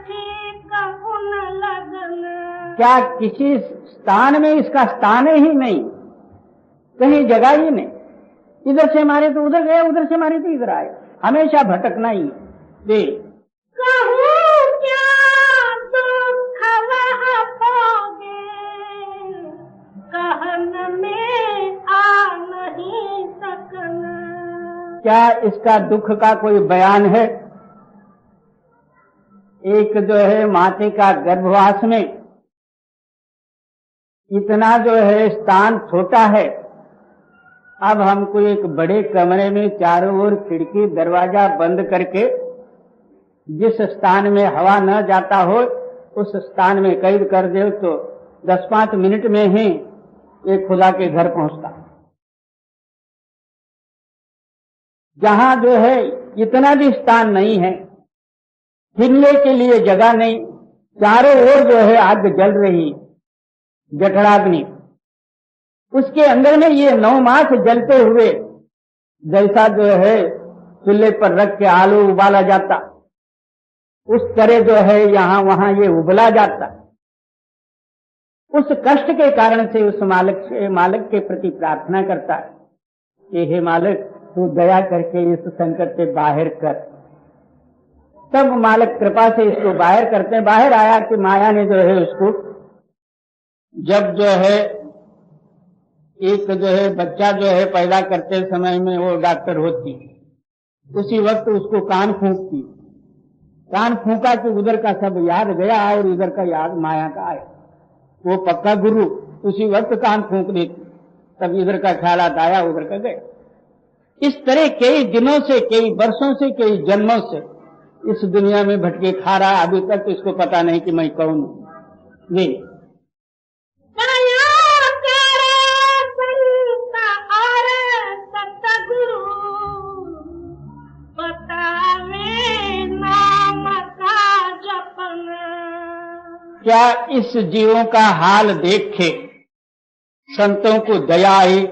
ठीक उन लगना। क्या किसी स्थान में इसका स्थान ही नहीं, कहीं जगह ही नहीं। इधर से मारे तो उधर गया, उधर से मारे तो इधर आए, हमेशा भटकना ही। जी, कहूँ क्या दुख वह पाओगे, कहन में आ नहीं सकना। क्या इसका दुख का कोई बयान है? एक जो है माते का गर्भवास में इतना जो है स्थान छोटा है। अब हमको एक बड़े कमरे में चारों ओर खिड़की दरवाजा बंद करके जिस स्थान में हवा न जाता हो उस स्थान में कैद कर दे तो 10-5 मिनट में ही एक खुदा के घर पहुंचता। जहां जो है इतना भी स्थान नहीं है, हिलने के लिए जगह नहीं, चारों ओर जो है आग जल रही, जठराग्नि, उसके अंदर में ये 9 मास जलते हुए जैसा जो है चूल्हे पर रख के आलू उबाला जाता, उस तरह जो है यहां वहां ये उबला जाता। उस कष्ट के कारण से उस मालिक के प्रति प्रार्थना करता है कि हे मालिक तू दया करके इस संकट से बाहर कर। तब मालिक कृपा से इसको बाहर करते हैं। बाहर आया कि माया ने जो है उसको जब जो है एक जो है बच्चा जो है पैदा करते समय में वो डॉक्टर होती, उसी वक्त उसको कान फूंकती, कान फूंका कि उधर का सब याद गया और इधर का याद माया का आया। वो पक्का गुरु उसी वक्त कान फूंक देती, तब इधर का ख्यालात आया उधर का गया। इस तरह कई दिनों से, कई वर्षों से, कई जन्मों से इस दुनिया में भटके खा रहा, अभी तक इसको पता नहीं कि मैं कौन हूं। जी क्या इस जीवों का हाल देखे संतों को दया आई,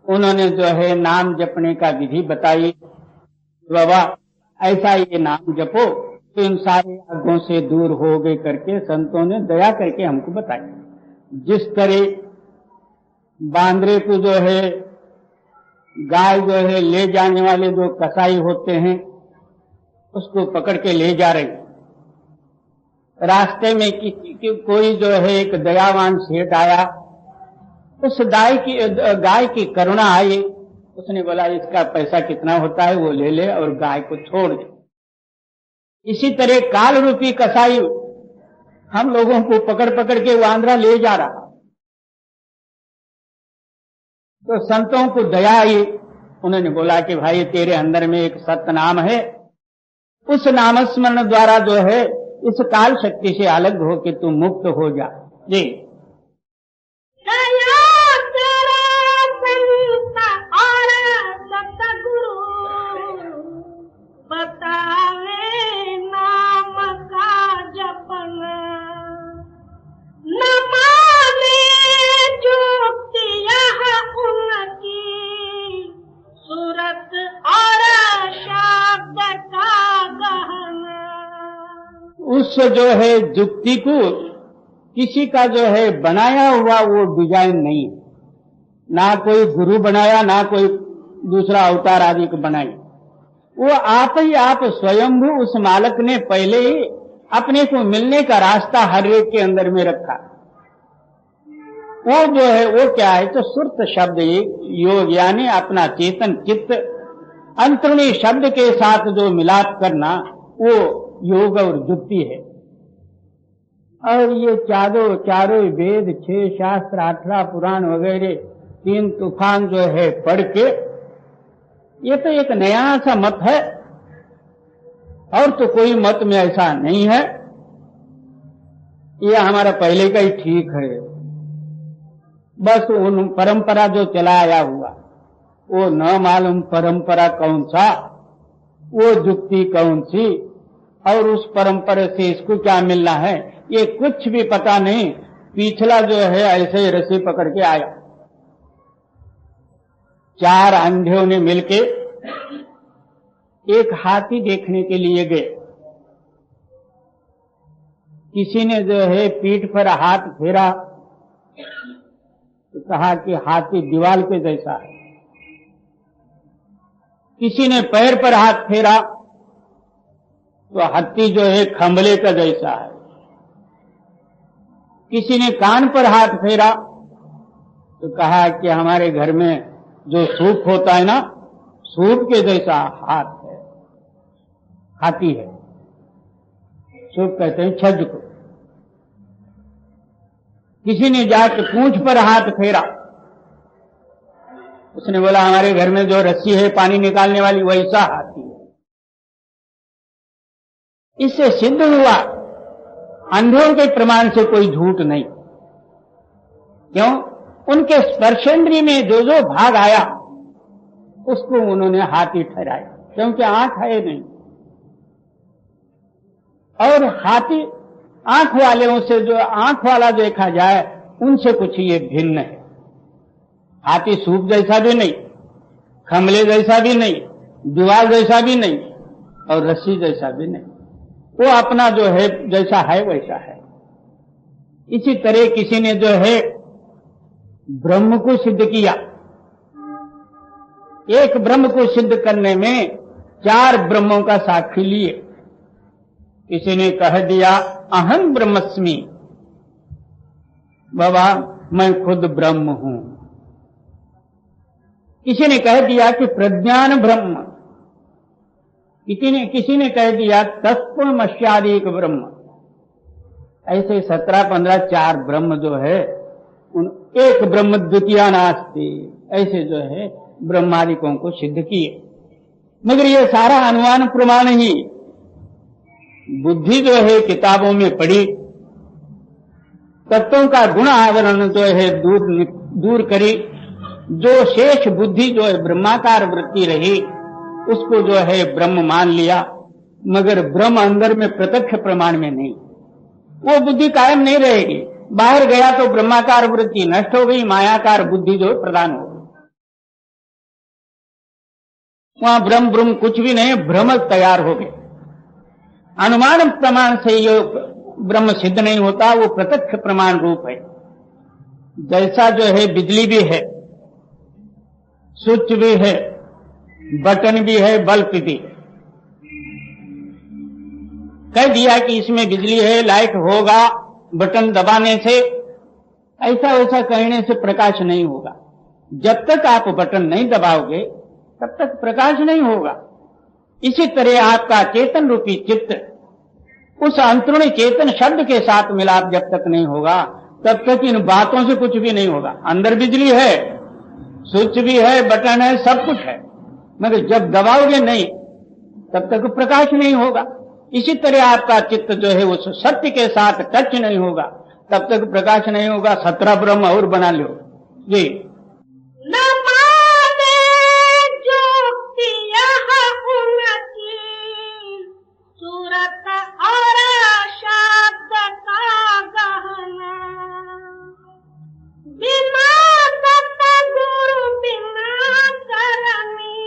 उन्होंने जो है नाम जपने का विधि बताई। बाबा ऐसा ये नाम जपो तो इन सारे आगों से दूर हो गए करके संतों ने दया करके हमको बताया। जिस तरह बांदरे को जो है गाय जो है ले जाने वाले जो कसाई होते हैं उसको पकड़ के ले जा रहे, रास्ते में कोई जो है एक दयावान सेठ आया, उस गाय की करुणा आई, उसने बोला इसका पैसा कितना होता है वो ले ले और गाय को छोड़ दे। इसी तरह काल रूपी कसाई हम लोगों को पकड़ पकड़ के वो आंध्रा ले जा रहा, तो संतों को दया आई, उन्होंने बोला कि भाई तेरे अंदर में एक सत्य नाम है, उस नामस्मरण द्वारा जो है इस काल शक्ति से अलग हो के तू मुक्त हो जा। जी उस जो है जुक्ति को किसी का जो है बनाया हुआ वो डिजाइन नहीं है, ना कोई गुरु बनाया ना कोई दूसरा अवतार आदि को बनाई, वो आप ही आप स्वयंभू उस मालक ने पहले ही अपने को मिलने का रास्ता हर एक के अंदर में रखा। वो जो है वो क्या है तो सुरत शब्द योग यानी अपना चेतन चित्त अंतर्णी शब्द के साथ जो मिलाप करना वो योग और जुक्ति है। और ये चारों वेद 6 शास्त्र 18 पुराण वगैरह 3 तूफान जो है पढ़ के ये तो एक नया सा मत है, और तो कोई मत में ऐसा नहीं है, ये हमारा पहले का ही ठीक है। बस उन परंपरा जो चला आया हुआ वो न मालूम परंपरा कौन सा, वो जुक्ति कौन सी, और उस परंपरा से इसको क्या मिलना है ये कुछ भी पता नहीं। पिछला जो है ऐसे ही रस्सी पकड़ के आया। 4 अंधों ने मिलके एक हाथी देखने के लिए गए। किसी ने जो है पीठ पर हाथ फेरा तो कहा कि हाथी दीवाल के जैसा है। किसी ने पैर पर हाथ फेरा तो हाथी जो है खंभले का जैसा है। किसी ने कान पर हाथ फेरा तो कहा कि हमारे घर में जो सूप होता है ना, सूप के जैसा हाथ है, हाथी है। सूप कहते हैं छज को। किसी ने जाकर पूंछ पर हाथ फेरा, उसने बोला हमारे घर में जो रस्सी है पानी निकालने वाली वैसा हाथी है। इससे सिद्ध हुआ अंधों के प्रमाण से कोई झूठ नहीं। क्यों? उनके स्पर्शेंद्रिय में जो जो भाग आया उसको उन्होंने हाथी ठहराया, क्योंकि आंख है नहीं। और हाथी आंख वालों से जो आंख वाला देखा जाए उनसे कुछ ये भिन्न है। हाथी सूप जैसा भी नहीं, खंभले जैसा भी नहीं, दीवार जैसा भी नहीं और रस्सी जैसा भी नहीं, वो अपना जो है जैसा है वैसा है। इसी तरह किसी ने जो है ब्रह्म को सिद्ध किया। एक ब्रह्म को सिद्ध करने में 4 ब्रह्मों का साक्षी लिए। किसी ने कह दिया अहम ब्रह्मस्मि, बाबा मैं खुद ब्रह्म हूं। किसी ने कह दिया कि प्रज्ञान ब्रह्म, किसी ने कह दिया तत्त्वमस्यादिक ब्रह्म। ऐसे 17-15 4 ब्रह्म जो है, उन एक ब्रह्म द्वितीया नास्ति, ऐसे जो है ब्रह्मादिकों को सिद्ध किए। मगर ये सारा अनुमान प्रमाण ही बुद्धि जो है किताबों में पढ़ी, तत्वों का गुण आवरण जो है दूर करी, जो शेष बुद्धि जो है ब्रह्माकार वृत्ति रही, उसको जो है ब्रह्म मान लिया। मगर ब्रह्म अंदर में प्रत्यक्ष प्रमाण में नहीं, वो बुद्धि कायम नहीं रहेगी। बाहर गया तो ब्रह्माकार वृत्ति नष्ट हो गई, मायाकार बुद्धि जो प्रदान हो गई। वहां ब्रह्म ब्रह्म कुछ भी नहीं, भ्रम तैयार हो गए। अनुमान प्रमाण से ये ब्रह्म सिद्ध नहीं होता, वो प्रत्यक्ष प्रमाण रूप है। जैसा जो है बिजली भी है, स्विच भी है, बटन भी है, बल्ब भी। कह दिया कि इसमें बिजली है, लाइट होगा बटन दबाने से, ऐसा वैसा कहने से प्रकाश नहीं होगा। जब तक आप बटन नहीं दबाओगे तब तक प्रकाश नहीं होगा। इसी तरह आपका चेतन रूपी चित्त उस अंतरूणी चेतन शब्द के साथ मिलाप जब तक नहीं होगा, तब तक इन बातों से कुछ भी नहीं होगा। अंदर बिजली है, स्विच भी है, बटन है, सब कुछ है, मगर जब दबाओगे नहीं तब तक प्रकाश नहीं होगा। इसी तरह आपका चित्त जो है उस सत्य के साथ टच नहीं होगा, तब तक प्रकाश नहीं होगा। 17 ब्रह्म और बना लो जी। न माने जुक्ति यह उनकी, सूरत और शब्द का गहना, बिना सतगुरु बिना करनी,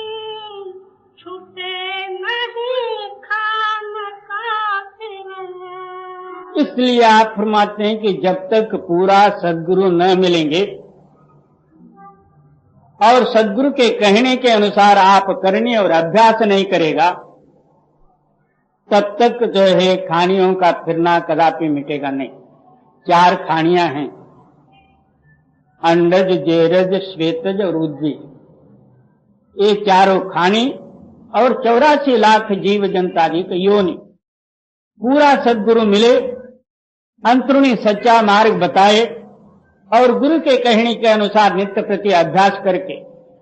छूटे नहीं खान का फिरना। इसलिए आप फरमाते हैं कि जब तक पूरा सद्गुरु न मिलेंगे और सद्गुरु के कहने के अनुसार आप करने और अभ्यास नहीं करेगा, तब तक जो है खानियों का फिरना कदापि मिटेगा नहीं। 4 खानियां हैं, अंडज, जेरज, श्वेतज और उद्भिज। ये चारों खानी और 84 लाख जीव जंतादि की योनि। पूरा सद्गुरु मिले, अंतरूणी सच्चा मार्ग बताए और गुरु के कहने के अनुसार नित्य प्रति अभ्यास करके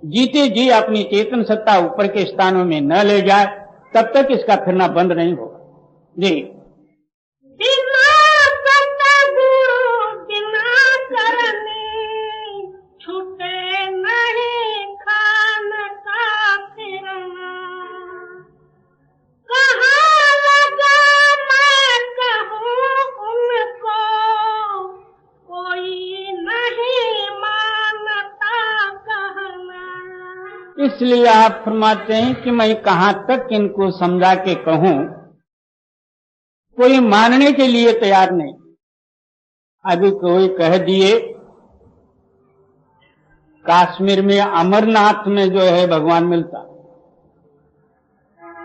जीते जी अपनी चेतन सत्ता ऊपर के स्थानों में न ले जाए, तब तक इसका फिरना बंद नहीं होगा जी। बिना सतगुरु बिना करनी, छूटे नहीं खान का फिरना। कहाँ लगा मैं कहूँ उनको, कोई नहीं मानता कहना। इसलिए आप फरमाते हैं कि मैं कहां तक इनको समझा के कहूं, कोई मानने के लिए तैयार नहीं। अभी कोई कह दिए काश्मीर में अमरनाथ में जो है भगवान मिलता,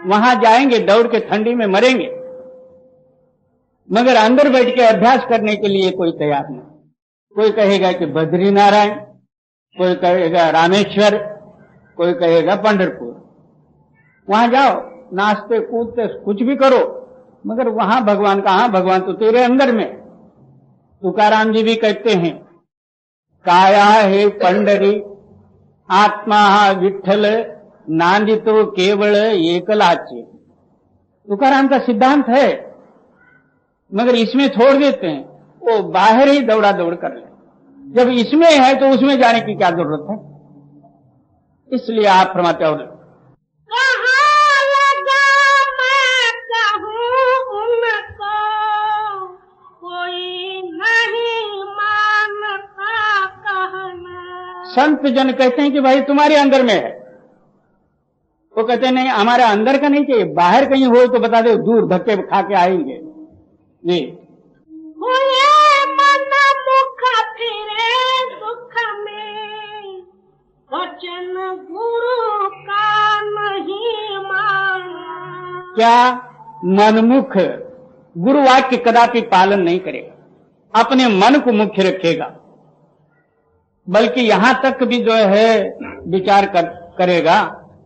वहां जाएंगे, दौड़ के ठंडी में मरेंगे, मगर अंदर बैठ के अभ्यास करने के लिए कोई तैयार नहीं। कोई कहेगा कि बद्री नारायण, कोई कहेगा रामेश्वर, कोई कहेगा पंढरपुर। वहां जाओ, नाचते कूदते कुछ भी करो, मगर वहां भगवान कहां? भगवान तो तेरे अंदर में। तुकाराम जी भी कहते हैं, काया है पंडरी आत्मा विठ्ठल नांदितो केवल एकलाचे। तुकाराम का सिद्धांत है, मगर इसमें छोड़ देते हैं, वो बाहर ही दौड़ा दौड़ कर ले। जब इसमें है तो उसमें जाने की क्या जरूरत है? इसलिए आप फरमाते हो कहाँ लगा मैं कहूँ उनको, कोई नहीं मानता कहना। संत जन कहते हैं कि भाई तुम्हारे अंदर में है। वो कहते नहीं, हमारे अंदर का नहीं चाहिए, बाहर कहीं हो तो बता दो, दूर धक्के खा के आएंगे जी। हुए मन मुख फिरे दुख में, वचन गुरु का नहीं माना। क्या मनमुख गुरु वाक्य कदापि पालन नहीं करेगा, अपने मन को मुख्य रखेगा। बल्कि यहाँ तक भी जो है विचार करेगा,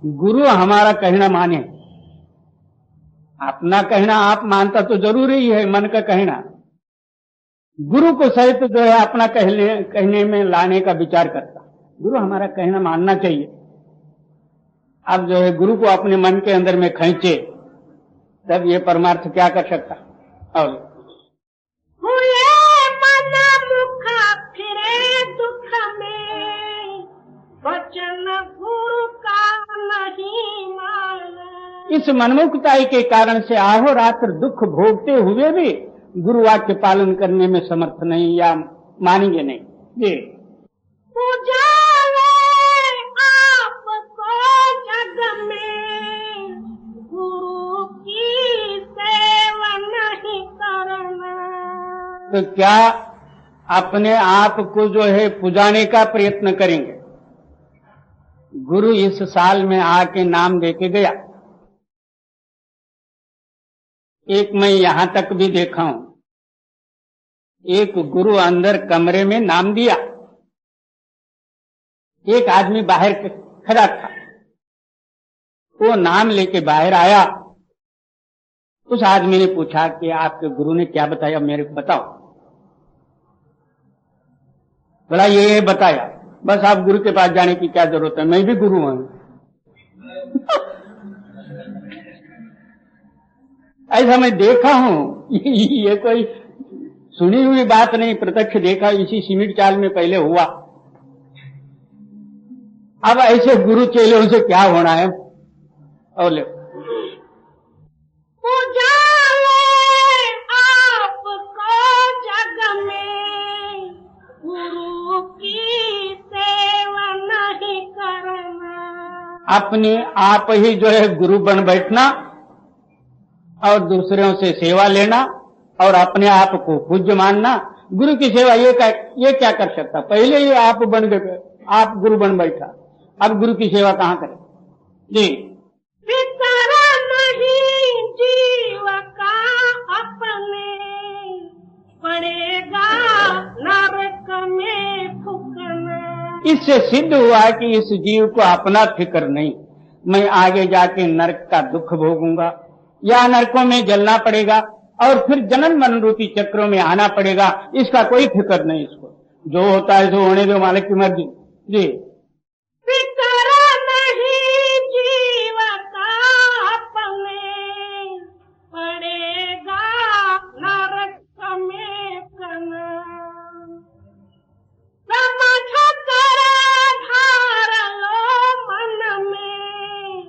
गुरु हमारा कहना माने। अपना कहना आप मानता तो जरूरी ही है, मन का कहना। गुरु को सहित जो है अपना कहने में लाने का विचार करता। गुरु हमारा कहना मानना चाहिए। अब जो है गुरु को अपने मन के अंदर में खींचे, तब ये परमार्थ क्या कर सकता। और हुए मन मुख फिरे दुख में, वचन गुरु का नहीं माना। इस मनमुखताई के कारण से अहोरात्र दुख भोगते हुए भी गुरु वाक्य पालन करने में समर्थ नहीं या मानेंगे नहीं। जी पूजावे आपको जग में, गुरु की सेवा नहीं करना। तो क्या अपने आप को जो है पुजाने का प्रयत्न करेंगे। गुरु इस साल में आके नाम देके गया। एक मैं यहां तक भी देखा हूं, एक गुरु अंदर कमरे में नाम दिया, एक आदमी बाहर खड़ा था, वो नाम लेके बाहर आया। उस आदमी ने पूछा कि आपके गुरु ने क्या बताया, मेरे को बताओ। बोला ये बताया। बस आप गुरु के पास जाने की क्या जरूरत है, मैं भी गुरु हूं। ऐसा मैं देखा हूं, ये कोई सुनी हुई बात नहीं, प्रत्यक्ष देखा। इसी सीमित चाल में पहले हुआ। अब ऐसे गुरु चेलों से क्या होना है। और ले आपको जग में, गुरु की सेवा नहीं करना। अपने आप ही जो है गुरु बन बैठना और दूसरों से सेवा लेना और अपने आप को पूज्य मानना। गुरु की सेवा ये क्या कर सकता। पहले ही आप बन गए, आप गुरु बन बैठा, अब गुरु की सेवा कहां करें। जी विचारा नहीं जीव का अपने, पड़ेगा नरक में फूकना। इससे सिद्ध हुआ कि इस जीव को अपना फिक्र नहीं, मैं आगे जाके नरक का दुख भोगूंगा या नरकों में जलना पड़ेगा और फिर जन्म मरण रूपी चक्रों में आना पड़ेगा। इसका कोई फिक्र नहीं। इसको जो होता है जो होने दो, मालिक की मर्जी। जी फिक्र नहीं जीव का अपने, पड़ेगा नरक में करना। समझ कर धार लो मन में,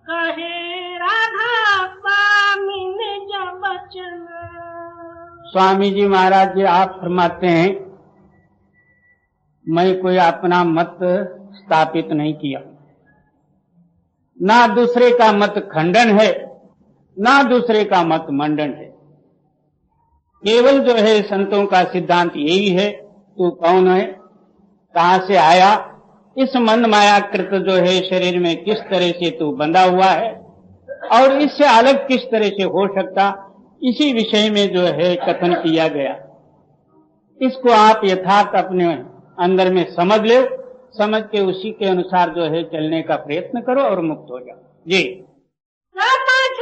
कहे राधा स्वामी निज बचन। स्वामी जी महाराज जी आप फरमाते हैं, मैं कोई अपना मत स्थापित नहीं किया, ना दूसरे का मत खंडन है, ना दूसरे का मत मंडन है। केवल जो है संतों का सिद्धांत यही है, तू कौन है, कहां से आया, इस मन मायाकृत जो है शरीर में किस तरह से तू बंधा हुआ है और इससे अलग किस तरह से हो सकता, इसी विषय में जो है कथन किया गया। इसको आप यथार्थ अपने अंदर में समझ ले, समझ के उसी के अनुसार जो है चलने का प्रयत्न करो और मुक्त हो जाओ। जी समझ